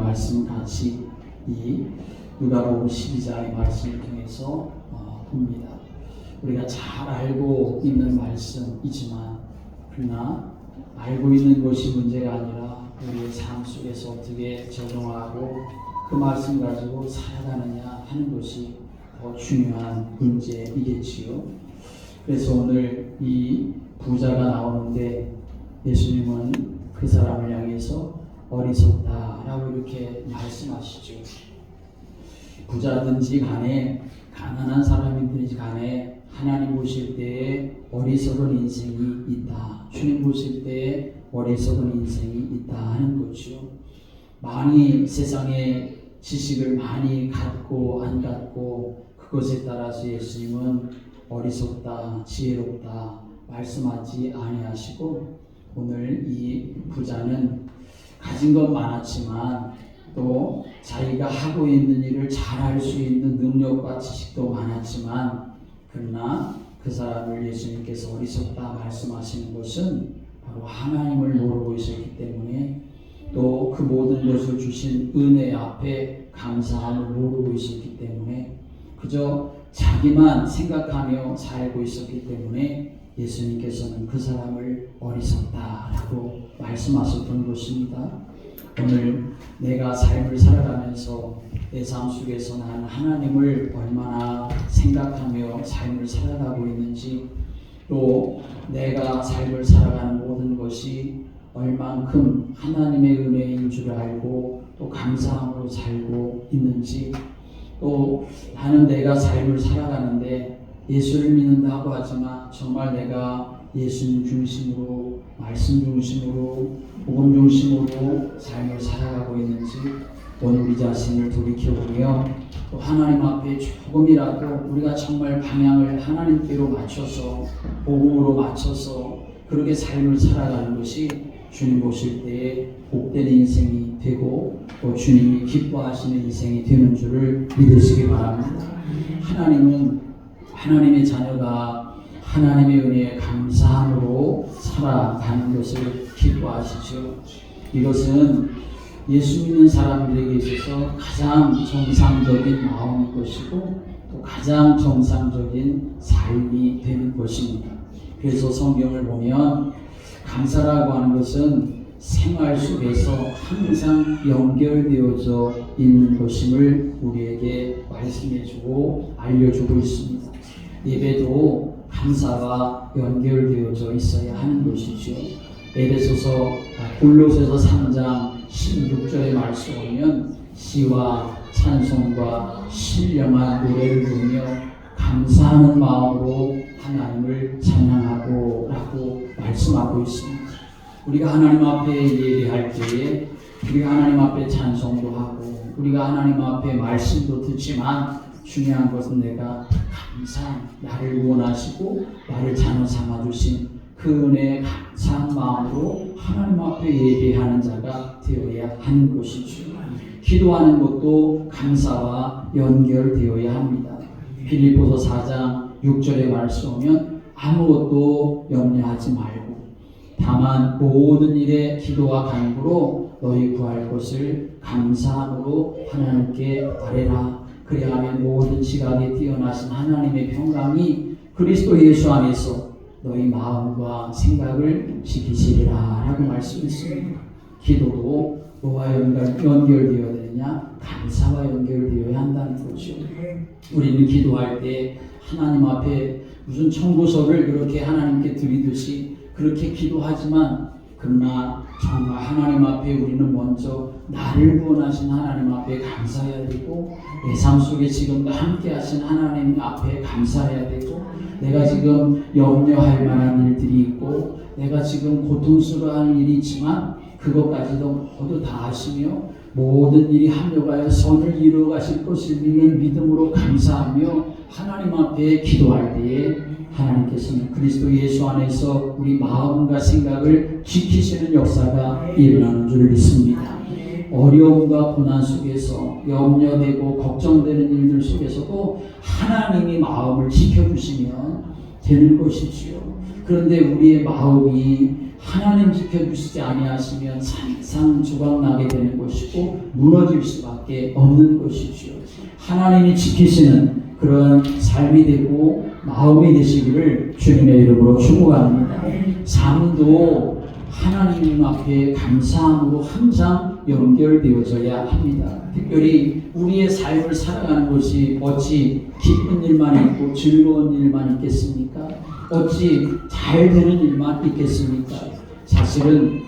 말씀 같이 이 누가복음 12장의 말씀을 통해서 봅니다. 우리가 잘 알고 있는 말씀이지만 그러나 알고 있는 것이 문제가 아니라 우리의 삶 속에서 어떻게 적용하고 그 말씀 가지고 살아가느냐 하는 것이 더 중요한 문제이겠지요. 그래서 오늘 이 부자가 나오는데 예수님은 그 사람을 향해서 어리석다라고 이렇게 말씀하시죠. 부자든지 간에 가난한 사람이든지 간에 하나님 보실 때에 어리석은 인생이 있다. 주님 보실 때에 어리석은 인생이 있다 하는 거죠. 많이 세상에 지식을 많이 갖고 안 갖고 그것에 따라서 예수님은 어리석다, 지혜롭다 말씀하지 아니하시고 오늘 이 부자는 가진 건 많았지만 또 자기가 하고 있는 일을 잘할 수 있는 능력과 지식도 많았지만 그러나 그 사람을 예수님께서 어리석다 말씀하시는 것은 바로 하나님을 모르고 있었기 때문에 또 그 모든 것을 주신 은혜 앞에 감사함을 모르고 있었기 때문에 그저 자기만 생각하며 살고 있었기 때문에 예수님께서는 그 사람을 어리석다라고 말씀하셨던 것입니다. 오늘 내가 삶을 살아가면서 내 삶 속에서 나는 하나님을 얼마나 생각하며 삶을 살아가고 있는지 또 내가 삶을 살아가는 모든 것이 얼만큼 하나님의 은혜인 줄 알고 또 감사함으로 살고 있는지 또 나는 내가 삶을 살아가는데 예수를 믿는다고 하지만 정말 내가 예수님 중심으로 말씀 중심으로 복음 중심으로 삶을 살아가고 있는지 오늘 우리 자신을 돌이켜보며 또 하나님 앞에 조금이라도 우리가 정말 방향을 하나님께로 맞춰서 복음으로 맞춰서 그렇게 삶을 살아가는 것이 주님 보실 때에 복된 인생이 되고 또 주님이 기뻐하시는 인생이 되는 줄을 믿으시기 바랍니다. 하나님은 하나님의 자녀가 하나님의 은혜에 감사함으로 살아가는 것을 기뻐하시죠. 이것은 예수 믿는 사람들에게 있어서 가장 정상적인 마음인 것이고 또 가장 정상적인 삶이 되는 것입니다. 그래서 성경을 보면 감사라고 하는 것은 생활 속에서 항상 연결되어져 있는 것임을 우리에게 말씀해주고 알려주고 있습니다. 예배도 감사가 연결되어져 있어야 하는 것이죠. 골로새서 3장 16절의 말씀 보면 시와 찬송과 신령한 노래를 부르며 감사하는 마음으로 하나님을 찬양하고 라고 말씀하고 있습니다. 우리가 하나님 앞에 예배할 때에 우리가 하나님 앞에 찬송도 하고 우리가 하나님 앞에 말씀도 듣지만 중요한 것은 내가 나를 구원하시고 나를 자녀 삼아주신 그 은혜에 감사한 마음으로 하나님 앞에 예배하는 자가 되어야 하는 것이죠. 기도하는 것도 감사와 연결되어야 합니다. 빌립보서 4장 6절의 말씀 보면 아무것도 염려하지 말고 다만 모든 일에 기도와 간구로 너희 구할 것을 감사함으로 하나님께 아뢰라. 그리하면 모든 지각에 뛰어나신 하나님의 평강이 그리스도 예수 안에서 너희 마음과 생각을 지키시리라 라고 말씀했습니다. 기도도 뭐와 연결되어야 되느냐? 감사와 연결되어야 한다는 거죠. 우리는 기도할 때 하나님 앞에 무슨 청구서를 그렇게 하나님께 드리듯이 그렇게 기도하지만 그러나 정말 하나님 앞에 우리는 먼저 나를 구원하신 하나님 앞에 감사해야 되고 내 삶 속에 지금도 함께 하신 하나님 앞에 감사해야 되고 내가 지금 염려할 만한 일들이 있고 내가 지금 고통스러워하는 일이 있지만 그것까지도 모두 다 하시며 모든 일이 합력하여 선을 이루어 가실 것을 믿는 믿음으로 감사하며 하나님 앞에 기도할 때에 하나님께서는 그리스도 예수 안에서 우리 마음과 생각을 지키시는 역사가 일어나는 줄 믿습니다. 어려움과 고난 속에서 염려되고 걱정되는 일들 속에서도 하나님이 마음을 지켜주시면 되는 것이지요. 그런데 우리의 마음이 하나님 지켜주시지 아니하시면 산산조각나게 되는 것이고 무너질 수밖에 없는 것이지요. 하나님이 지키시는 그런 삶이 되고 마음이 되시기를 주님의 이름으로 축복합니다. 삶도 하나님 앞에 감사함으로 항상 연결되어져야 합니다. 특별히 우리의 삶을 살아가는 것이 어찌 기쁜 일만 있고 즐거운 일만 있겠습니까? 어찌 잘 되는 일만 있겠습니까? 사실은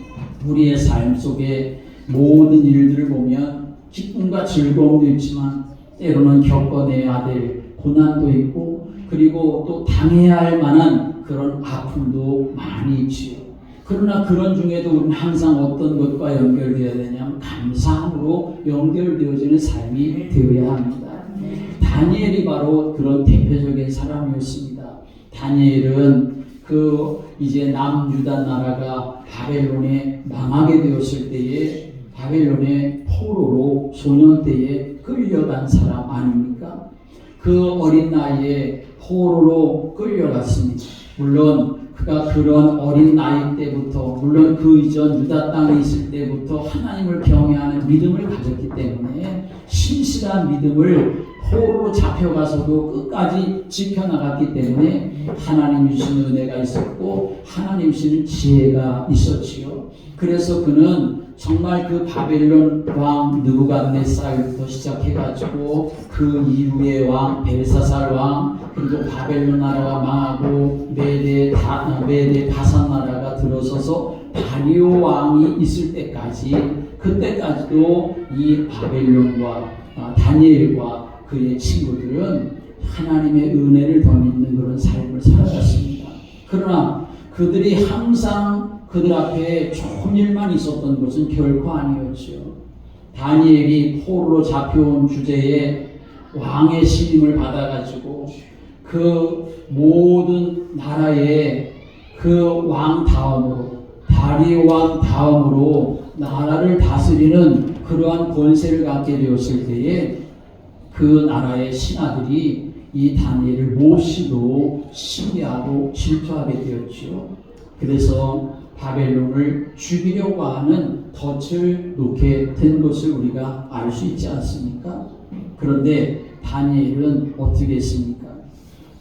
우리의 삶 속에 모든 일들을 보면 기쁨과 즐거움도 있지만 때로는 겪어내야 될 고난도 있고 그리고 또 당해야 할 만한 그런 아픔도 많이 있지요. 그러나 그런 중에도 우리는 항상 어떤 것과 연결되어야 되냐면 감사함으로 연결되어지는 삶이 되어야 합니다. 다니엘이 바로 그런 대표적인 사람이었습니다. 다니엘은 이제 남유다 나라가 바벨론에 망하게 되었을 때에 바벨론의 포로로 소년 때에 끌려간 사람 아닙니까? 그 어린 나이에 포로로 끌려갔습니다. 물론 그가 그런 어린 나이 때부터 물론 그 이전 유다 땅에 있을 때부터 하나님을 경외하는 믿음을 가졌기 때문에 신실한 믿음을 포로로 잡혀가서도 끝까지 지켜나갔기 때문에 하나님 주신 은혜가 있었고 하나님 주신 지혜가 있었지요. 그래서 그는 정말 그 바벨론 왕 느부갓네살부터 시작해가지고 그 이후의 왕 벨사살 왕 그리고 바벨론 나라가 망하고 메대 바산 나라가 들어서서 다리오 왕이 있을 때까지 그때까지도 이 바벨론과 다니엘과 그의 친구들은 하나님의 은혜를 더 믿는 그런 삶을 살아갔습니다. 그러나 그들이 항상 그들 앞에 좋은 일만 있었던 것은 결코 아니었죠. 다니엘이 포로로 잡혀온 주제에 왕의 신임을 받아가지고 그 모든 나라의 그 왕 다음으로 다리오 왕 다음으로 나라를 다스리는 그러한 권세를 갖게 되었을 때에 그 나라의 신하들이 이 다니엘을 몹시도 신뢰하고 질투하게 되었지요. 그래서 바벨론을 죽이려고 하는 덫을 놓게 된 것을 우리가 알 수 있지 않습니까? 그런데 다니엘은 어떻게 했습니까?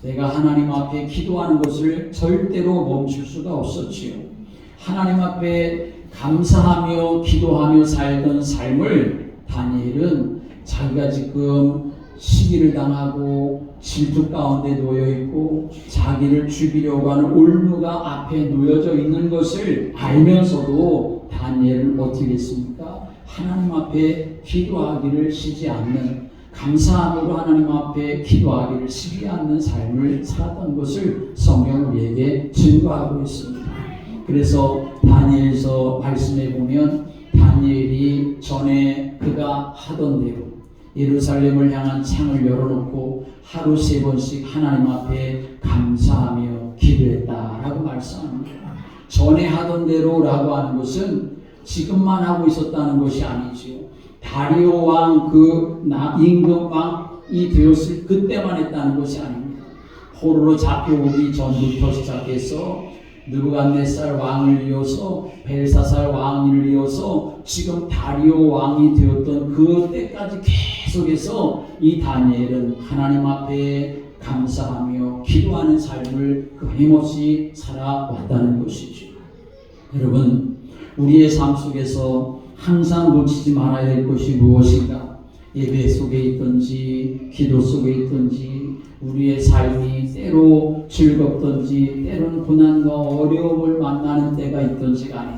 내가 하나님 앞에 기도하는 것을 절대로 멈출 수가 없었지요. 하나님 앞에 감사하며 기도하며 살던 삶을 다니엘은 자기가 지금 시기를 당하고 질투 가운데 놓여있고 자기를 죽이려고 하는 올무가 앞에 놓여져 있는 것을 알면서도 다니엘은 어떻게 했습니까? 하나님 앞에 기도하기를 쉬지 않는 감사함으로 하나님 앞에 기도하기를 쉬지 않는 삶을 살았던 것을 성경 우리에게 증거하고 있습니다. 그래서 다니엘서 말씀에 보면 다니엘이 전에 그가 하던 대로 예루살렘을 향한 창을 열어놓고 하루 3번씩 하나님 앞에 감사하며 기도했다라고 말씀합니다. 전에 하던 대로라고 하는 것은 지금만 하고 있었다는 것이 아니지요. 다리오 왕 임금 왕이 되었을 그때만 했다는 것이 아닙니다. 포로로 잡혀오기 전부터 시작해서 느부갓네살 왕을 이어서 벨사살 왕을 이어서 지금 다리오 왕이 되었던 그 때까지 계속해서 이 다니엘은 하나님 앞에 감사하며 기도하는 삶을 끊임없이 살아왔다는 것이죠. 여러분, 우리의 삶 속에서 항상 놓치지 말아야 될 것이 무엇인가? 예배 속에 있든지 기도 속에 있든지 우리의 삶이 때로 즐겁든지 때로는 고난과 어려움을 만나는 때가 있든지 간에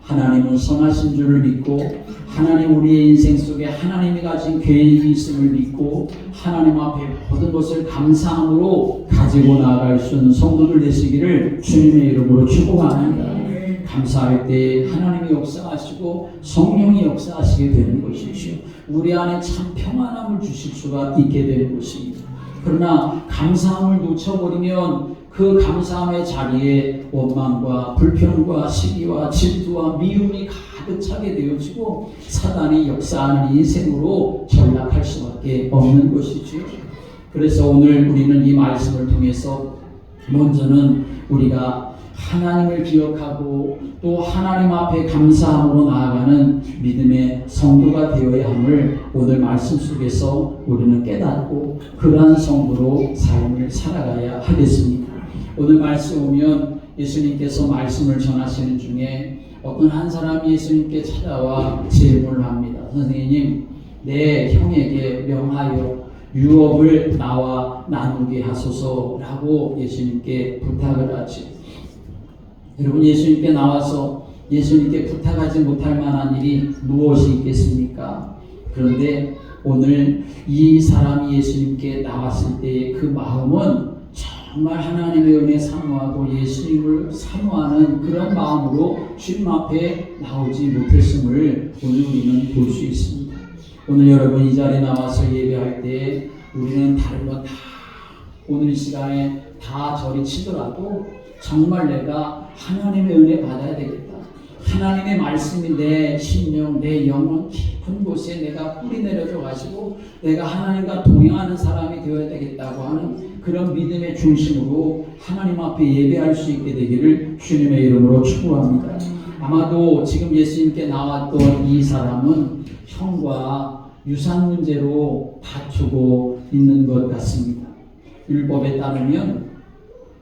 하나님은 선하신 줄을 믿고 하나님 우리의 인생 속에 하나님이 가진 계획이 있음을 믿고 하나님 앞에 모든 것을 감사함으로 가지고 나아갈 수 있는 성도들 되시기를 주님의 이름으로 축복합니다. 감사할 때 하나님이 역사하시고 성령이 역사하시게 되는 것이죠. 우리 안에 참 평안함을 주실 수가 있게 되는 것입니다. 그러나 감사함을 놓쳐버리면 그 감사함의 자리에 원망과 불평과 시기와 질투와 미움이 가득 차게 되어지고 사단이 역사하는 인생으로 전락할 수밖에 없는 것이죠. 그래서 오늘 우리는 이 말씀을 통해서 먼저는 우리가 하나님을 기억하고 또 하나님 앞에 감사함으로 나아가는 믿음의 성도가 되어야 함을 오늘 말씀 속에서 우리는 깨닫고 그러한 성도로 삶을 살아가야 하겠습니다. 오늘 말씀 오면 예수님께서 말씀을 전하시는 중에 어떤 한 사람이 예수님께 찾아와 질문을 합니다. 선생님, 내 형에게 명하여 유업을 나와 나누게 하소서라고 예수님께 부탁을 하죠. 여러분, 예수님께 나와서 예수님께 부탁하지 못할 만한 일이 무엇이 있겠습니까? 그런데 오늘 이 사람이 예수님께 나왔을 때의 그 마음은 정말 하나님의 은혜 사모하고 예수님을 사모하는 그런 마음으로 주님 앞에 나오지 못했음을 오늘 우리는 볼 수 있습니다. 오늘 여러분 이 자리에 나와서 예배할 때 우리는 다른 건 다 오늘 이 시간에 다 저리 치더라도 정말 내가 하나님의 은혜 받아야 되겠다. 하나님의 말씀이 내 심령, 내 영혼 깊은 곳에 내가 뿌리 내려져 가지고 내가 하나님과 동행하는 사람이 되어야 되겠다고 하는 그런 믿음의 중심으로 하나님 앞에 예배할 수 있게 되기를 주님의 이름으로 축복합니다. 아마도 지금 예수님께 나왔던 이 사람은 형과 유산 문제로 다투고 있는 것 같습니다. 율법에 따르면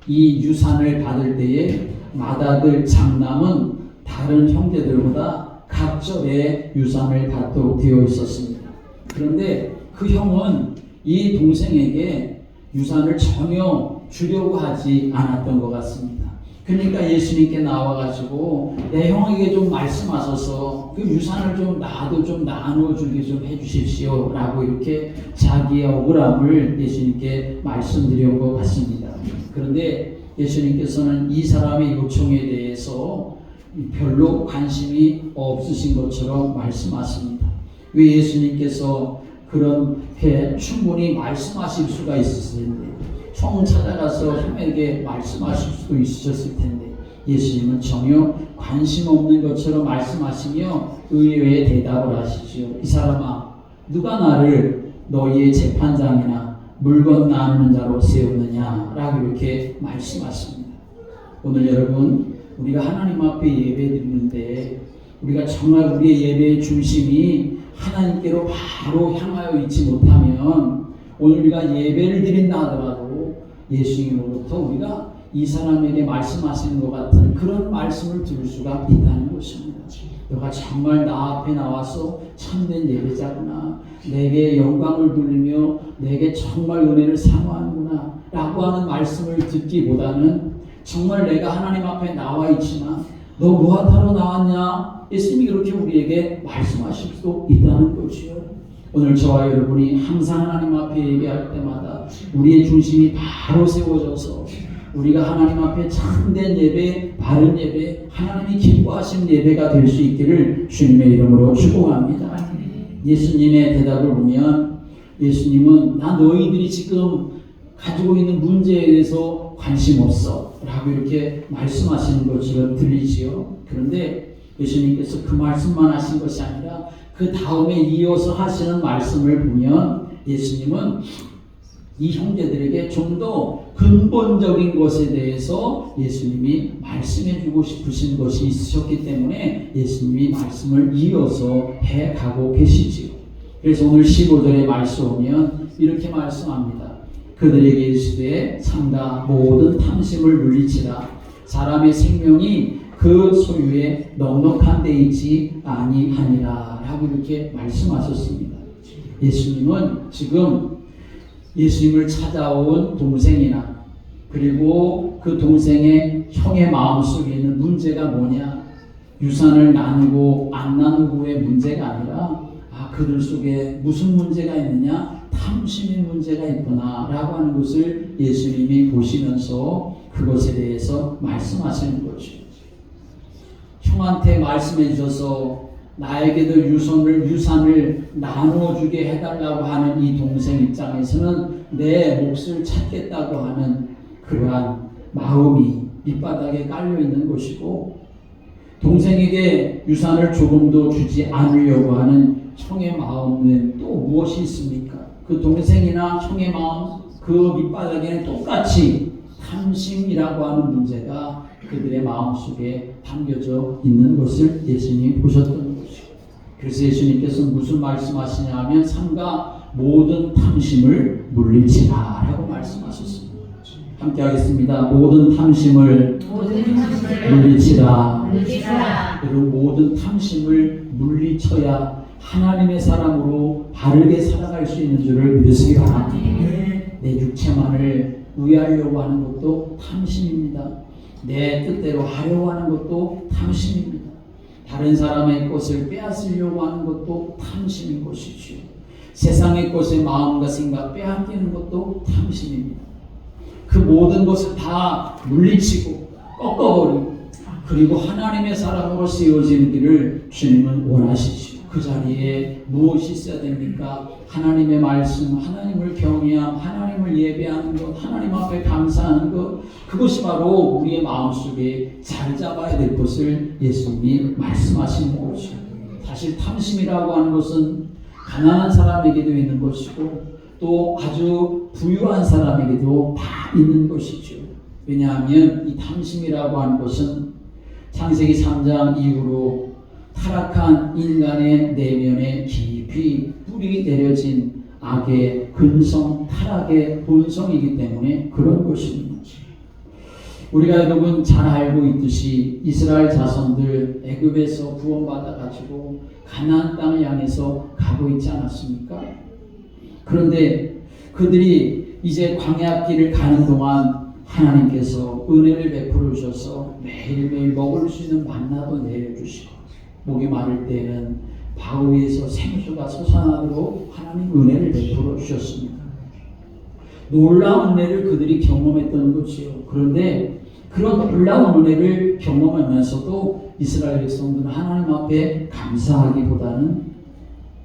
이 유산을 받을 때에 맏아들 장남은 다른 형제들보다 각절의 유산을 받도록 되어 있었습니다. 그런데 그 형은 이 동생에게 유산을 전혀 주려고 하지 않았던 것 같습니다. 그러니까 예수님께 나와가지고 내 형에게 좀 말씀하셔서 그 유산을 좀 나도 좀 나눠주게 좀 해주십시오 라고 이렇게 자기의 억울함을 예수님께 말씀드린 것 같습니다. 그런데 예수님께서는 이 사람의 요청에 대해서 별로 관심이 없으신 것처럼 말씀하십니다. 왜 예수님께서 그렇게 충분히 말씀하실 수가 있었을 텐데, 총 찾아가서 형에게 말씀하실 수도 있으셨을 텐데 예수님은 전혀 관심 없는 것처럼 말씀하시며 의외의 대답을 하시지요. 이 사람아, 누가 나를 너희의 재판장이나 물건 나누는 자로 세우느냐 라고 이렇게 말씀하십니다. 오늘 여러분, 우리가 하나님 앞에 예배 드리는데 우리가 정말 우리의 예배의 중심이 하나님께로 바로 향하여 있지 못하면 오늘 우리가 예배를 드린다 하더라도 예수님으로부터 우리가 이 사람에게 말씀하시는 것 같은 그런 말씀을 들을 수가 있다는 것입니다. 너가 정말 나 앞에 나와서 참된 예배자구나, 내게 영광을 돌리며 내게 정말 은혜를 사모하는구나 라고 하는 말씀을 듣기보다는 정말 내가 하나님 앞에 나와 있지만 너 무엇하러 나왔냐? 예수님이 그렇게 우리에게 말씀하실 수도 있다는 것이요. 오늘 저와 여러분이 항상 하나님 앞에 예배할 때마다 우리의 중심이 바로 세워져서 우리가 하나님 앞에 참된 예배, 바른 예배, 하나님이 기뻐하시는 예배가 될 수 있기를 주님의 이름으로 축복합니다. 예수님의 대답을 보면 예수님은 나 너희들이 지금 가지고 있는 문제에 대해서 관심 없어 라고 이렇게 말씀하시는 것처럼 들리지요. 그런데 예수님께서 그 말씀만 하신 것이 아니라 그 다음에 이어서 하시는 말씀을 보면 예수님은 이 형제들에게 좀 더 근본적인 것에 대해서 예수님이 말씀해주고 싶으신 것이 있으셨기 때문에 예수님이 말씀을 이어서 해가고 계시지요. 그래서 오늘 15절의 말씀 보면 이렇게 말씀합니다. 그들에게 이르시되 삼가 모든 탐심을 물리치라. 사람의 생명이 그 소유에 넉넉한 데 있지 아니하니라 라고 이렇게 말씀하셨습니다. 예수님은 지금 예수님을 찾아온 동생이나 그리고 그 동생의 형의 마음속에 있는 문제가 뭐냐, 유산을 나누고 안 나누고의 문제가 아니라 그들 속에 무슨 문제가 있느냐, 탐심의 문제가 있구나 라고 하는 것을 예수님이 보시면서 그것에 대해서 말씀하시는 거죠. 형한테 말씀해 주셔서 나에게도 유산을 나눠주게 해달라고 하는 이 동생 입장에서는 내 몫을 찾겠다고 하는 그러한 마음이 밑바닥에 깔려있는 것이고, 동생에게 유산을 조금도 주지 않으려고 하는 형의 마음은 또 무엇이 있습니까? 그 동생이나 형의 마음 그 밑바닥에는 똑같이 탐심이라고 하는 문제가 그들의 마음속에 담겨져 있는 것을 예수님이 보셨던 것이고, 그래서 예수님께서 무슨 말씀하시냐 하면 삼가 모든 탐심을 물리치라 라고 말씀하셨습니다. 함께 하겠습니다. 모든 탐심을 물리치라. 여러분, 모든 탐심을 물리쳐야 하나님의 사람으로 바르게 살아갈 수 있는 줄을 믿으시기 바랍니다. 내 육체만을 위하려고 하는 것도 탐심입니다. 내 뜻대로 하려고 하는 것도 탐심입니다. 다른 사람의 것을 빼앗으려고 하는 것도 탐심인 것이지요. 세상의 것에 마음과 생각 빼앗기는 것도 탐심입니다. 그 모든 것을 다 물리치고 꺾어버리고 그리고 하나님의 사람으로 세워지는 길을 주님은 원하시죠. 그 자리에 무엇이 있어야 됩니까? 하나님의 말씀, 하나님을 경외함, 하나님을 예배하는 것, 하나님 앞에 감사하는 것, 그것이 바로 우리의 마음속에 자리 잡아야 될 것을 예수님이 말씀하시는 것이죠. 사실 탐심이라고 하는 것은 가난한 사람에게도 있는 것이고 또 아주 부유한 사람에게도 다 있는 것이죠. 왜냐하면 이 탐심이라고 하는 것은 창세기 3장 이후로 타락한 인간의 내면에 깊이 뿌리 내려진 악의 근성, 타락의 본성이기 때문에 그런 것입니다. 우리가 여러분 잘 알고 있듯이 이스라엘 자손들 애굽에서 구원받아 가지고 가나안 땅을 향해서 가고 있지 않았습니까? 그런데 그들이 이제 광야 길을 가는 동안 하나님께서 은혜를 베풀어 주셔서 매일매일 먹을 수 있는 만나도 내려주시고 목이 마를 때에는 바위에서 생수가 솟아나도록 하나님 은혜를 베풀어 주셨습니다. 놀라운 은혜를 그들이 경험했던 것이요. 그런데 그런 놀라운 은혜를 경험하면서도 이스라엘 백성들은 하나님 앞에 감사하기보다는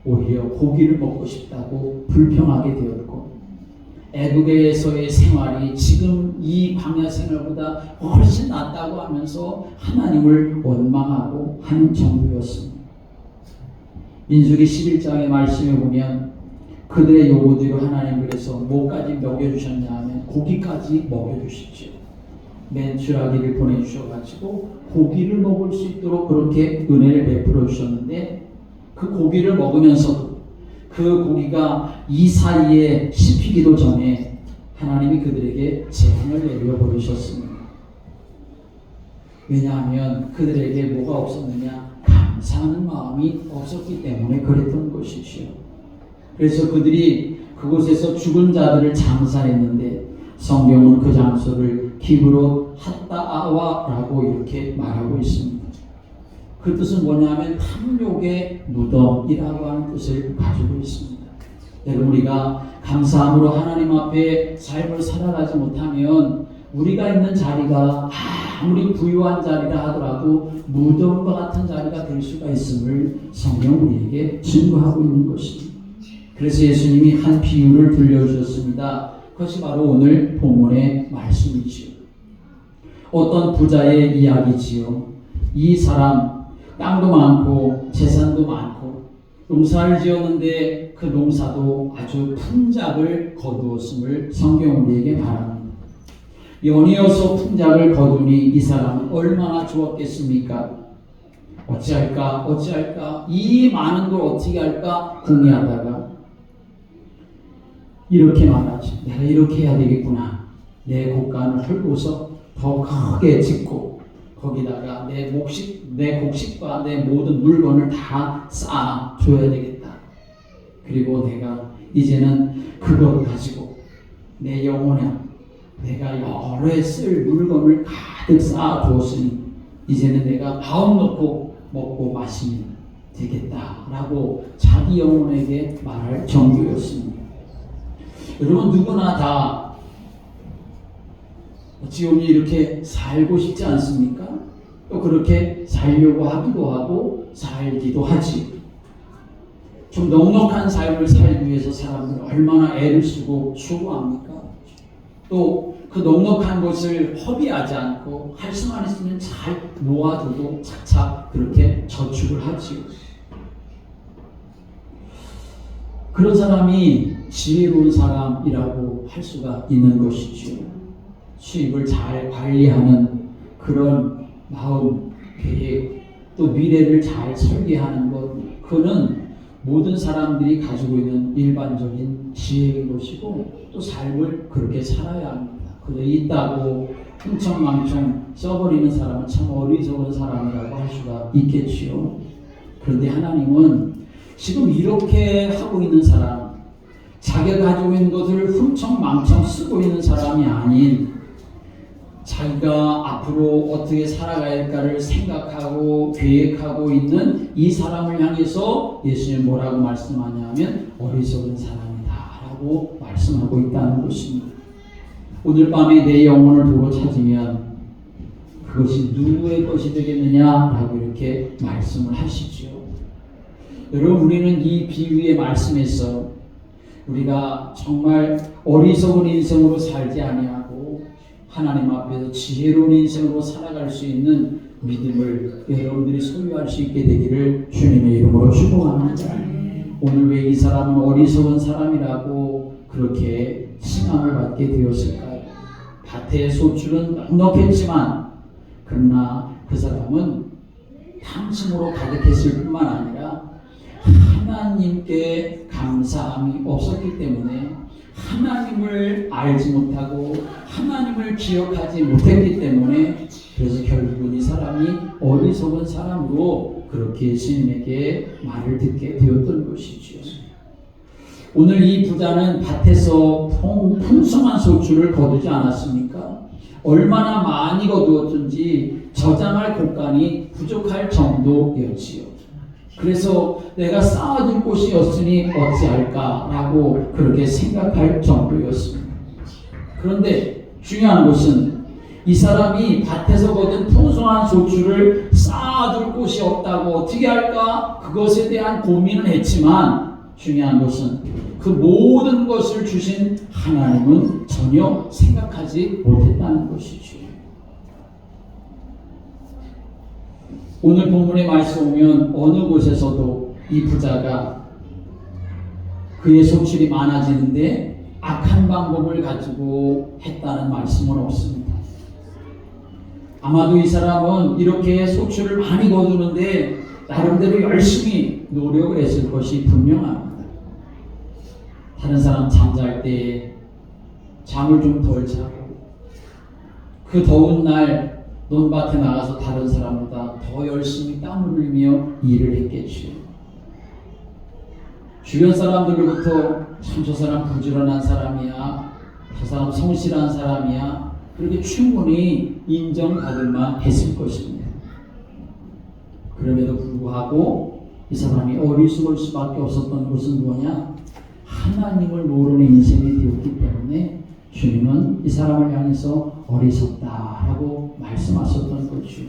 오히려 고기를 먹고 싶다고 불평하게 되었고, 애국에서의 생활이 지금 이 광야 생활보다 훨씬 낫다고 하면서 하나님을 원망하고 하는 정도였습니다. 민수기 11장의 말씀에 보면 그들의 요구대로 하나님 그래서 뭐까지 먹여주셨냐 하면 고기까지 먹여주십시오. 맨추라기를 보내주셔가지고 고기를 먹을 수 있도록 그렇게 은혜를 베풀어 주셨는데, 그 고기를 먹으면서도 그 고기가 이 사이에 씹히기도 전에 하나님이 그들에게 재앙을 내려 버리셨습니다. 왜냐하면 그들에게 뭐가 없었느냐? 감사하는 마음이 없었기 때문에 그랬던 것이지요. 그래서 그들이 그곳에서 죽은 자들을 장사했는데 성경은 그 장소를 기브롯 핫다아와라고 이렇게 말하고 있습니다. 그 뜻은 뭐냐면 탐욕의 무덤이라고 하는 뜻을 가지고 있습니다. 여러분, 우리가 감사함으로 하나님 앞에 삶을 살아가지 못하면 우리가 있는 자리가 아무리 부유한 자리라 하더라도 무덤과 같은 자리가 될 수가 있음을 성경 우리에게 증거하고 있는 것입니다. 그래서 예수님이 한 비유를 들려주셨습니다. 그것이 바로 오늘 본문의 말씀이지요. 어떤 부자의 이야기지요. 이 사람 땅도 많고 재산도 많고 농사를 지었는데 그 농사도 아주 풍작을 거두었음을 성경 우리에게 말합니다. 연이어서 풍작을 거두니 이 사람은 얼마나 좋았겠습니까? 어찌할까 이 많은 걸 어떻게 할까 궁리하다가 이렇게 말하지. 내가 이렇게 해야 되겠구나. 내 곡간을 헐고서 더 크게 짓고 거기다가 내 곡식과 내 모든 물건을 다 쌓아줘야 되겠다. 그리고 내가 이제는 그것 가지고 내 영혼에 내가 여러 해 쓸 물건을 가득 쌓아두었으니 이제는 내가 마음 놓고 먹고 마시면 되겠다라고 자기 영혼에게 말할 정도였습니다. 여러분, 누구나 다 지금이 이렇게 살고 싶지 않습니까? 또 그렇게 살려고 하기도 하고 살기도 하지. 좀 넉넉한 삶을 살기 위해서 사람들은 얼마나 애를 쓰고 수고합니까? 또 그 넉넉한 것을 허비하지 않고 할 수만 있으면 잘 모아두고 차차 그렇게 저축을 하지요. 그런 사람이 지혜로운 사람이라고 할 수가 있는 것이죠. 수입을 잘 관리하는 그런 마음, 계획, 또 미래를 잘 설계하는 것, 그거는 모든 사람들이 가지고 있는 일반적인 지혜인 것이고 또 삶을 그렇게 살아야 합니다. 그저 있다고 흥청망청 써버리는 사람은 참 어리석은 사람이라고 할 수가 있겠지요. 그런데 하나님은 지금 이렇게 하고 있는 사람, 자기가 가지고 있는 것을 흥청망청 쓰고 있는 사람이 아닌 자기가 앞으로 어떻게 살아가야 할까를 생각하고 계획하고 있는 이 사람을 향해서 예수님 뭐라고 말씀하냐면 어리석은 사람이다 라고 말씀하고 있다는 것입니다. 오늘 밤에 내 영혼을 도로 찾으면 그것이 누구의 것이 되겠느냐라고 이렇게 말씀을 하시죠. 여러분, 우리는 이 비유의 말씀에서 우리가 정말 어리석은 인생으로 살지 아니하고 하나님 앞에서 지혜로운 인생으로 살아갈 수 있는 믿음을 여러분들이 소유할 수 있게 되기를 주님의 이름으로 축복합니다. 오늘 왜 이 사람은 어리석은 사람이라고 그렇게 칭함을 받게 되었을까요? 밭의 소출은 넉넉했지만 그러나 그 사람은 탐심으로 가득했을 뿐만 아니라 하나님께 감사함이 없었기 때문에 하나님을 알지 못하고 하나님을 기억하지 못했기 때문에 그래서 결국은 이 사람이 어리석은 사람으로 그렇게 예수님에게 말을 듣게 되었던 것이죠. 오늘 이 부자는 밭에서 풍성한 소출을 거두지 않았습니까? 얼마나 많이 거두었든지 저장할 곳간이 부족할 정도였지요. 그래서 내가 쌓아둘 곳이 없으니 어찌할까라고 그렇게 생각할 정도였습니다. 그런데 중요한 것은 이 사람이 밭에서 거둔 풍성한 소출을 쌓아둘 곳이 없다고 어떻게 할까? 그것에 대한 고민을 했지만 중요한 것은 그 모든 것을 주신 하나님은 전혀 생각하지 못했다는 것이죠. 오늘 본문의 말씀 보면 어느 곳에서도 이 부자가 그의 소출이 많아지는데 악한 방법을 가지고 했다는 말씀은 없습니다. 아마도 이 사람은 이렇게 소출을 많이 거두는데 나름대로 열심히 노력을 했을 것이 분명합니다. 다른 사람 잠잘 때 잠을 좀 덜 자고 그 더운 날 논밭에 나가서 다른 사람보다 더 열심히 땀을 흘리며 일을 했겠지요. 주변 사람들로부터 참 저 사람 부지런한 사람이야, 저 사람 성실한 사람이야, 그렇게 충분히 인정받을 만 했을 것입니다. 그럼에도 불구하고 이 사람이 어리석을 수밖에 없었던 것은 뭐냐? 하나님을 모르는 인생이 되었기 때문에 주님은 이 사람을 향해서 어리석다라고 말씀하셨던 것이죠.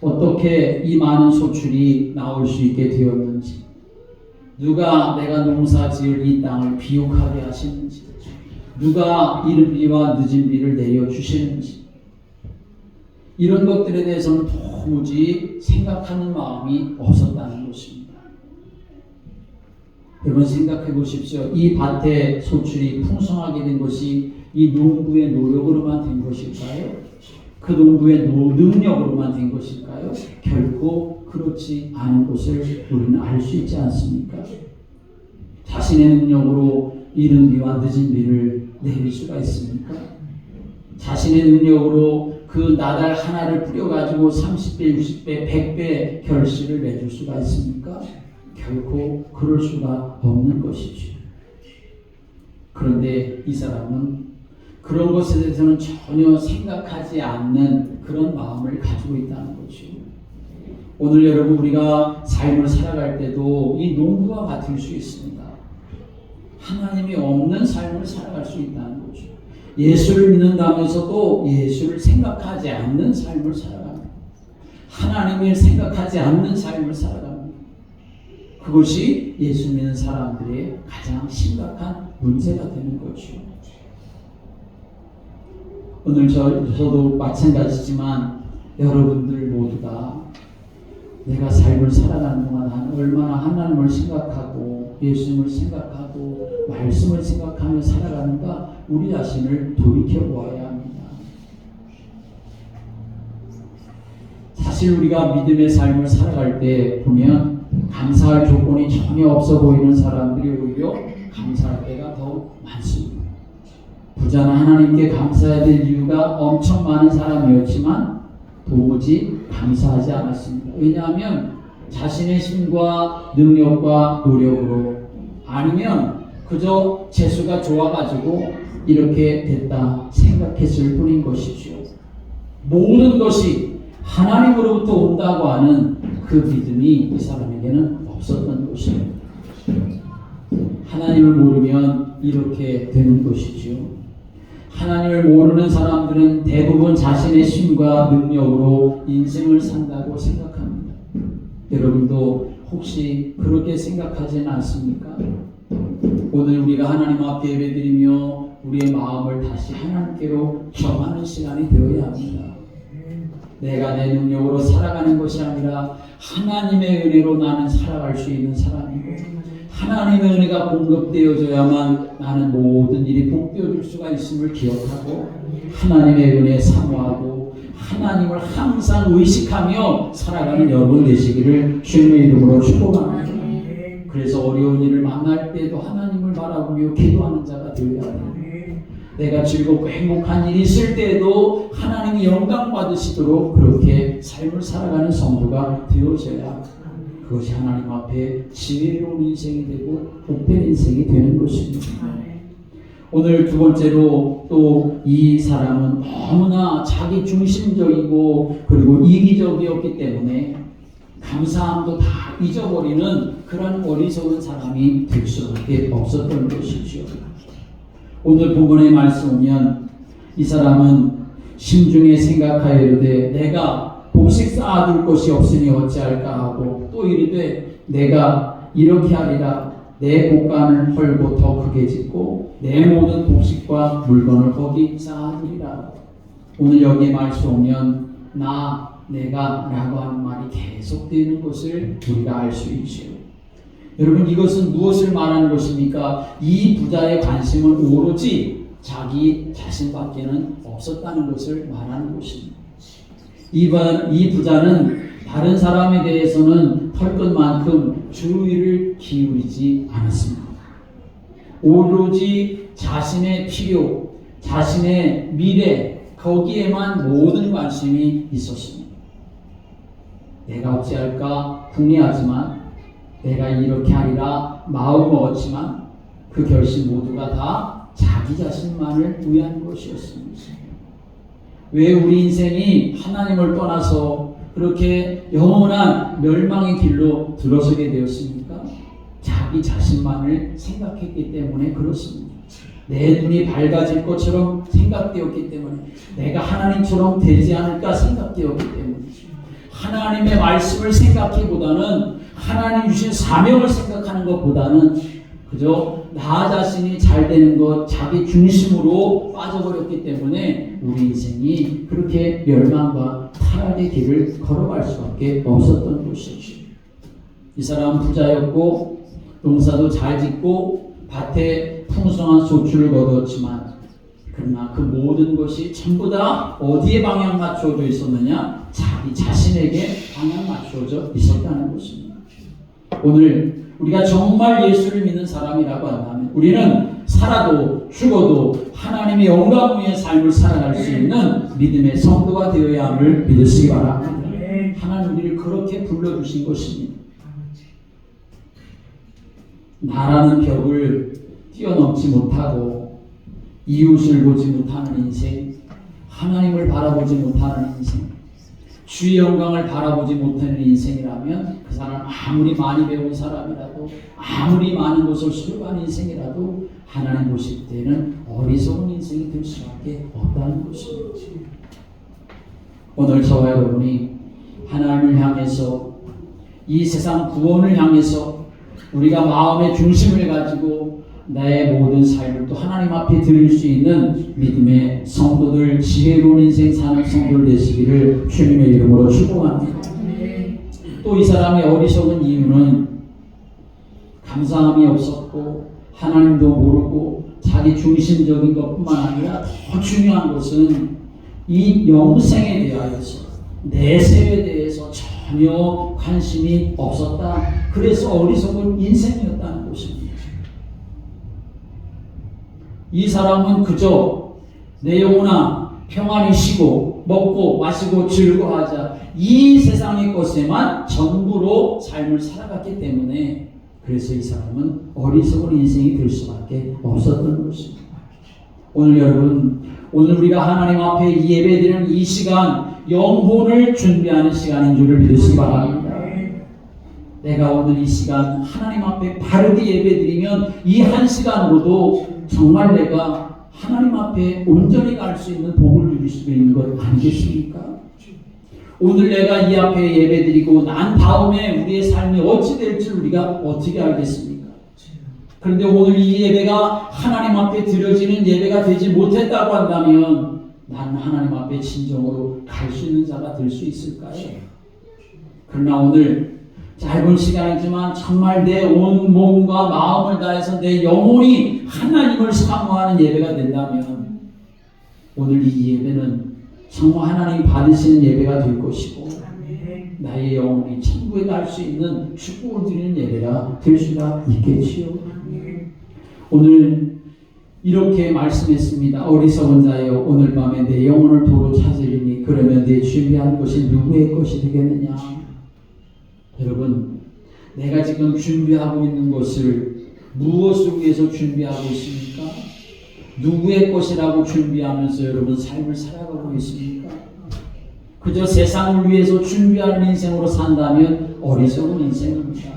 어떻게 이 많은 소출이 나올 수 있게 되었는지, 누가 내가 농사 지을 이 땅을 비옥하게 하시는지, 누가 이른 비와 늦은 비를 내려주시는지, 이런 것들에 대해서는 도무지 생각하는 마음이 없었다는 것입니다. 여러분 생각해 보십시오. 이 밭의 소출이 풍성하게 된 것이 이 농부의 노력으로만 된 것일까요? 그 농부의 능력으로만 된 것일까요? 결코 그렇지 않은 것을 우리는 알 수 있지 않습니까? 자신의 능력으로 이른 비와 늦은 비를 내릴 수가 있습니까? 자신의 능력으로 그 나달 하나를 뿌려가지고 30배, 60배, 100배 결실을 맺을 수가 있습니까? 결코 그럴 수가 없는 것이죠. 그런데 이 사람은 그런 것에 대해서는 전혀 생각하지 않는 그런 마음을 가지고 있다는 거죠. 오늘 여러분 우리가 삶을 살아갈 때도 이 농부와 같을 수 있습니다. 하나님이 없는 삶을 살아갈 수 있다는 거죠. 예수를 믿는다면서도 예수를 생각하지 않는 삶을 살아갑니다. 하나님을 생각하지 않는 삶을 살아갑니다. 그것이 예수 믿는 사람들의 가장 심각한 문제가 되는 거죠. 오늘 저도 마찬가지지만 여러분들 모두 다 내가 삶을 살아가는 동안 얼마나 하나님을 생각하고 예수님을 생각하고 말씀을 생각하며 살아가는가 우리 자신을 돌이켜 보아야 합니다. 사실 우리가 믿음의 삶을 살아갈 때 보면 감사할 조건이 전혀 없어 보이는 사람들이 오히려 감사할 때가 더 많습니다. 부자는 하나님께 감사해야 될 이유가 엄청 많은 사람이었지만 도무지 감사하지 않았습니다. 왜냐하면 자신의 힘과 능력과 노력으로 아니면 그저 재수가 좋아가지고 이렇게 됐다 생각했을 뿐인 것이죠. 모든 것이 하나님으로부터 온다고 하는 그 믿음이 이 사람에게는 없었던 것입니다. 하나님을 모르면 이렇게 되는 것이죠. 하나님을 모르는 사람들은 대부분 자신의 힘과 능력으로 인생을 산다고 생각합니다. 여러분도 혹시 그렇게 생각하지는 않습니까? 오늘 우리가 하나님 앞에 예배드리며 우리의 마음을 다시 하나님께로 정하는 시간이 되어야 합니다. 내가 내 능력으로 살아가는 것이 아니라 하나님의 은혜로 나는 살아갈 수 있는 사람이고 하나님의 은혜가 공급되어져야만 나는 모든 일이 복되어질 수가 있음을 기억하고 하나님의 은혜에 사모하고 하나님을 항상 의식하며 살아가는 여러분 되시기를 주님의 이름으로 축복합니다. 그래서 어려운 일을 만날 때도 하나님을 바라보며 기도하는 자가 되어야 합니다. 내가 즐겁고 행복한 일이 있을 때에도 하나님이 영광 받으시도록 그렇게 삶을 살아가는 성도가 되어져야 그것이 하나님 앞에 지혜로운 인생이 되고 복된 인생이 되는 것입니다. 오늘 두 번째로 또 이 사람은 너무나 자기 중심적이고 그리고 이기적이었기 때문에 감사함도 다 잊어버리는 그런 어리석은 사람이 될 수밖에 없었던 것이죠. 오늘 본문의 말씀 보면 이 사람은 심중에 생각하여 이르되 내가 곡식 쌓아둘 것이 없으니 어찌할까 하고 또 이르되 내가 이렇게 하리라 내 곡간을 헐고 더 크게 짓고 내 모든 곡식과 물건을 거기 쌓아두리라. 오늘 여기에 말씀 보면 내가 라고 하는 말이 계속되는 것을 우리가 알 수 있죠. 여러분 이것은 무엇을 말하는 것입니까? 이 부자의 관심은 오로지 자기 자신밖에는 없었다는 것을 말하는 것입니다. 이 부자는 다른 사람에 대해서는 털끝만큼 주의를 기울이지 않았습니다. 오로지 자신의 필요, 자신의 미래 거기에만 모든 관심이 있었습니다. 내가 어찌할까 궁리하지만 내가 이렇게 하리라 마음 먹었지만 그 결심 모두가 다 자기 자신만을 위한 것이었습니다. 왜 우리 인생이 하나님을 떠나서 그렇게 영원한 멸망의 길로 들어서게 되었습니까? 자기 자신만을 생각했기 때문에 그렇습니다. 내 눈이 밝아질 것처럼 생각되었기 때문에 내가 하나님처럼 되지 않을까 생각되었기 때문에 하나님의 말씀을 생각하기보다는 하나님 주신 사명을 생각하는 것보다는 그저 나 자신이 잘 되는 것 자기 중심으로 빠져버렸기 때문에 우리 인생이 그렇게 멸망과 타락의 길을 걸어갈 수밖에 없었던 것이죠. 이 사람은 부자였고 농사도 잘 짓고 밭에 풍성한 소출을 거두었지만 그러나 그 모든 것이 전부 다 어디에 방향 맞춰져 있었느냐? 자기 자신에게 방향 맞춰져 있었다는 것입니다. 오늘 우리가 정말 예수를 믿는 사람이라고 한다면 우리는 살아도 죽어도 하나님의 영광 위의 삶을 살아갈 수 있는 믿음의 성도가 되어야 함을 믿으시기 바랍니다. 하나님 우리를 그렇게 불러주신 것입니다. 나라는 벽을 뛰어넘지 못하고 이웃을 보지 못하는 인생, 하나님을 바라보지 못하는 인생, 주의 영광을 바라보지 못하는 인생이라면 그 사람 아무리 많이 배운 사람이라도 아무리 많은 것을 수료한 인생이라도 하나님 보실 때는 어리석은 인생이 될 수밖에 없다는 것입니다. 오늘 저와 여러분이 하나님을 향해서 이 세상 구원을 향해서 우리가 마음의 중심을 가지고 나의 모든 삶을 또 하나님 앞에 드릴 수 있는 믿음의 성도들, 지혜로운 인생 사는 성도들 되시기를 주님의 이름으로 축복합니다. 또 이 사람의 어리석은 이유는 감사함이 없었고 하나님도 모르고 자기 중심적인 것뿐만 아니라 더 중요한 것은 이 영생에 대하여서 내세에 대해서 전혀 관심이 없었다. 그래서 어리석은 인생이었다는 것입니다. 이 사람은 그저 내 영혼아 평안히 쉬고 먹고 마시고 즐거워하자, 이 세상의 것에만 전부로 삶을 살아갔기 때문에 그래서 이 사람은 어리석은 인생이 될 수밖에 없었던 것입니다. 오늘 여러분, 오늘 우리가 하나님 앞에 예배드리는 이 시간, 영혼을 준비하는 시간인 줄을 믿으시기 바랍니다. 내가 오늘 이 시간 하나님 앞에 바르게 예배드리면 이 한 시간으로도 정말 내가 하나님 앞에 온전히 갈 수 있는 복을 누릴 수 있는 것 아니겠습니까? 오늘 내가 이 앞에 예배드리고 난 다음에 우리의 삶이 어찌 될지 우리가 어떻게 알겠습니까? 그런데 오늘 이 예배가 하나님 앞에 드려지는 예배가 되지 못했다고 한다면 나는 하나님 앞에 진정으로 갈 수 있는 자가 될 수 있을까요? 그러나 오늘 짧은 시간이지만 정말 내 온 몸과 마음을 다해서 내 영혼이 하나님을 사모하는 예배가 된다면 오늘 이 예배는 정말 하나님 받으시는 예배가 될 것이고 나의 영혼이 천국에 갈 수 있는 축복을 드리는 예배가 될 수가 있겠지요. 오늘 이렇게 말씀했습니다. 어리석은 자여, 오늘 밤에 내 영혼을 도로 찾으리니 그러면 내 준비한 것이 누구의 것이 되겠느냐. 여러분, 내가 지금 준비하고 있는 것을 무엇을 위해서 준비하고 있습니까? 누구의 것이라고 준비하면서 여러분 삶을 살아가고 있습니까? 그저 세상을 위해서 준비하는 인생으로 산다면 어리석은 인생입니다.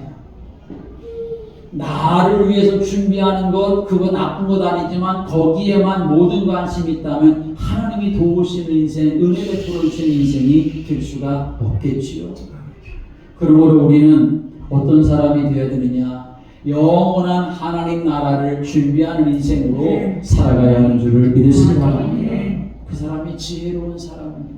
나를 위해서 준비하는 것, 그건 나쁜 것 아니지만 거기에만 모든 관심이 있다면 하나님이 도우시는 인생, 은혜 베풀어 주시는 인생이 될 수가 없겠지요. 그러므로 우리는 어떤 사람이 되어야 되느냐? 영원한 하나님 나라를 준비하는 인생으로 살아가야 하는 줄을 믿으시기 바랍니다. 그 사람이 지혜로운 사람입니다.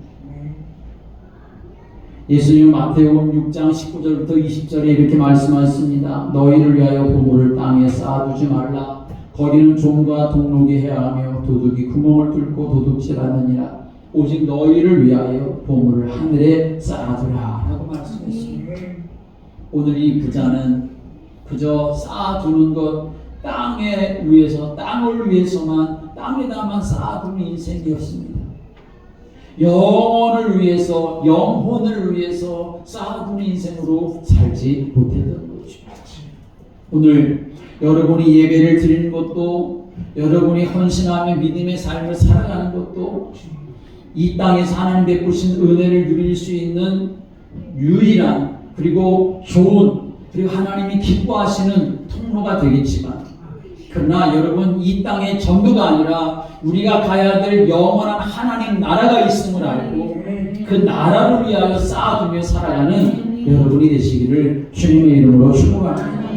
예수님은 마태복음 6장 19절부터 20절에 이렇게 말씀하셨습니다. 너희를 위하여 보물을 땅에 쌓아두지 말라. 거기는 종과 동록이 해하며 도둑이 구멍을 뚫고 도둑질하느니라. 오직 너희를 위하여 보물을 하늘에 쌓아두라 라고 말씀했습니다. 오늘 이 부자는 그저 쌓아두는 것, 땅에 위해서, 땅을 위해서만, 땅에다만 쌓아두는 인생이었습니다. 영혼을 위해서, 영혼을 위해서 쌓아두는 인생으로 살지 못했던 거죠. 오늘 여러분이 예배를 드리는 것도, 여러분이 헌신하며 믿음의 삶을 살아가는 것도 이 땅에서 하나님 베푸신 은혜를 누릴 수 있는 유일한, 그리고 좋은, 그리고 하나님이 기뻐하시는 통로가 되겠지만, 그러나 여러분 이 땅의 전부가 아니라 우리가 가야 될 영원한 하나님 나라가 있음을 알고 그 나라를 위하여 쌓아두며 살아가는 여러분이 되시기를 주님의 이름으로 축복합니다.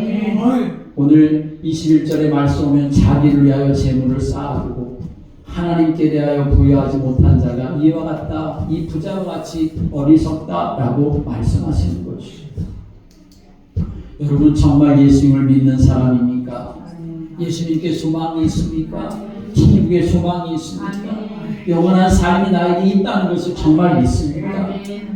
오늘 21절의 말씀 보면 자기를 위하여 재물을 쌓아두고 하나님께 대하여 부여하지 못한 자가 이와 같다, 이 부자와 같이 어리석다라고 말씀하시는 것입니다. 여러분 정말 예수님을 믿는 사람입니까? 예수님께 소망이 있습니까? 천국에 소망이 있습니까? 영원한 삶이 나에게 있다는 것을 정말 믿습니까?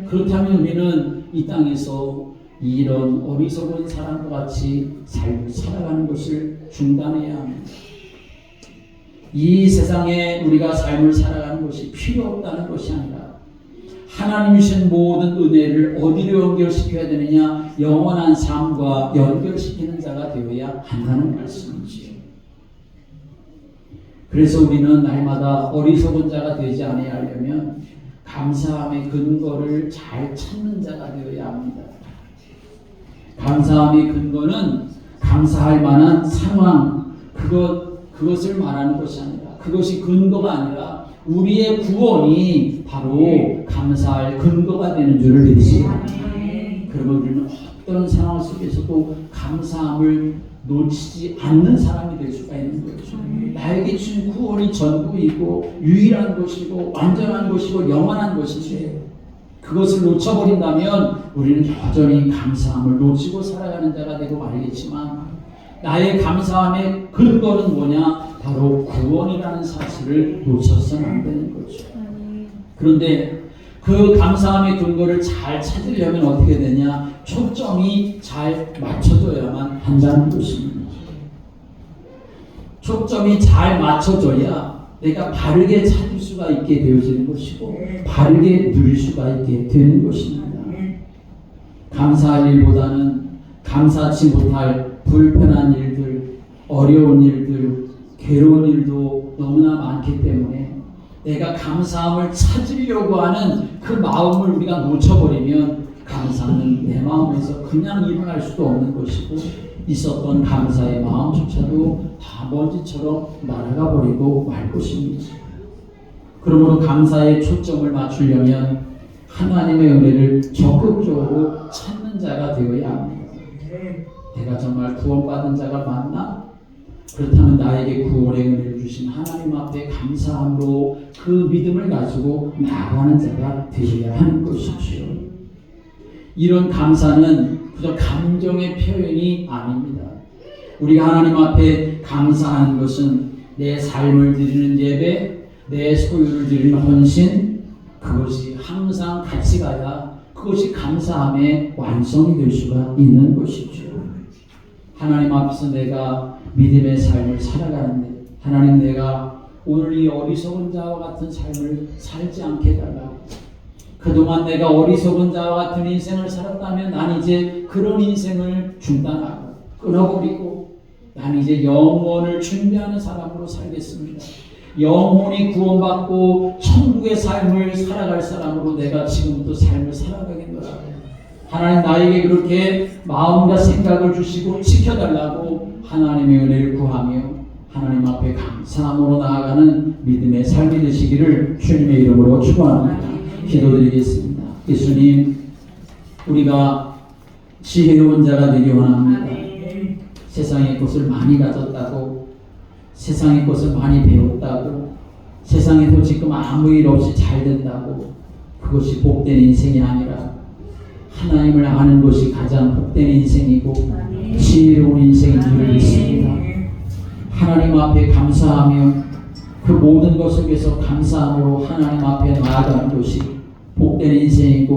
그렇다면 우리는 이 땅에서 이런 어리석은 사람과 같이 삶을 살아가는 것을 중단해야 합니다. 이 세상에 우리가 삶을 살아가는 것이 필요 없다는 것이 아니라 하나님 주신 모든 은혜를 어디로 연결시켜야 되느냐? 영원한 삶과 연결시키는 자가 되어야 한다는 말씀이지요. 그래서 우리는 날마다 어리석은 자가 되지 아니하려면 감사함의 근거를 잘 찾는 자가 되어야 합니다. 감사함의 근거는 감사할 만한 상황, 그것을 말하는 것이 아니라, 그것이 근거가 아니라 우리의 구원이 바로 감사할 근거가 되는 줄을 믿으시기 바랍니다. 그러면 우리는 어떤 상황 속에서도 감사함을 놓치지 않는 사람이 될 수가 있는 거죠. 나에게 주신 구원이 전부이고 유일한 것이고 완전한 것이고 영원한 것인데 그것을 놓쳐버린다면 우리는 여전히 감사함을 놓치고 살아가는 자가 되고 말이겠지만, 나의 감사함의 근거는 뭐냐? 바로 구원이라는 사실을 놓쳐서는 안 되는 거죠. 그런데 그 감사함의 근거를 잘 찾으려면 어떻게 되냐? 초점이 잘 맞춰져야만 한다는 것입니다. 초점이 잘 맞춰져야 내가 바르게 찾을 수가 있게 되어지는 것이고 바르게 누릴 수가 있게 되는 것입니다. 감사할 일보다는 감사치 못할 불편한 일들, 어려운 일들, 괴로운 일도 너무나 많기 때문에 내가 감사함을 찾으려고 하는 그 마음을 우리가 놓쳐버리면 감사는 내 마음에서 그냥 일어날 수도 없는 것이고 있었던 감사의 마음조차도 다 먼지처럼 날아가 버리고 말 것입니다. 그러므로 감사의 초점을 맞추려면 하나님의 은혜를 적극적으로 찾는 자가 되어야 합니다. 내가 정말 구원받은 자가 맞나? 그렇다면 나에게 구원의 은혜를 주신 하나님 앞에 감사함으로 그 믿음을 가지고 나아가는 자가 되어야 하는 것이죠. 이런 감사는 그저 감정의 표현이 아닙니다. 우리가 하나님 앞에 감사하는 것은 내 삶을 드리는 예배, 내 소유를 드리는 헌신, 그것이 항상 같이 가야 그것이 감사함의 완성이 될 수가 있는 것이죠. 하나님 앞에서 내가 믿음의 삶을 살아가는데 하나님 내가 오늘 이 어리석은 자와 같은 삶을 살지 않게 해달라고. 그동안 내가 어리석은 자와 같은 인생을 살았다면 난 이제 그런 인생을 중단하고 끊어버리고 난 이제 영원을 준비하는 사람으로 살겠습니다. 영혼이 구원받고 천국의 삶을 살아갈 사람으로 내가 지금부터 삶을 살아가겠노라. 하나님 나에게 그렇게 마음과 생각을 주시고 지켜달라고 하나님의 은혜를 구하며 하나님 앞에 감사함으로 나아가는 믿음의 삶이 되시기를 주님의 이름으로 축원합니다. 기도드리겠습니다. 예수님, 우리가 지혜로운 자가 되기 원합니다. 세상의 것을 많이 가졌다고, 세상의 것을 많이 배웠다고, 세상에서 지금 아무 일 없이 잘 된다고 그것이 복된 인생이 아니라 하나님을 아는 것이 가장 복된 인생이고 지혜로운 인생인 줄을 믿습니다. 하나님 앞에 감사하며 그 모든 것을 위해서 감사함으로 하나님 앞에 나아가는 것이 복된 인생이고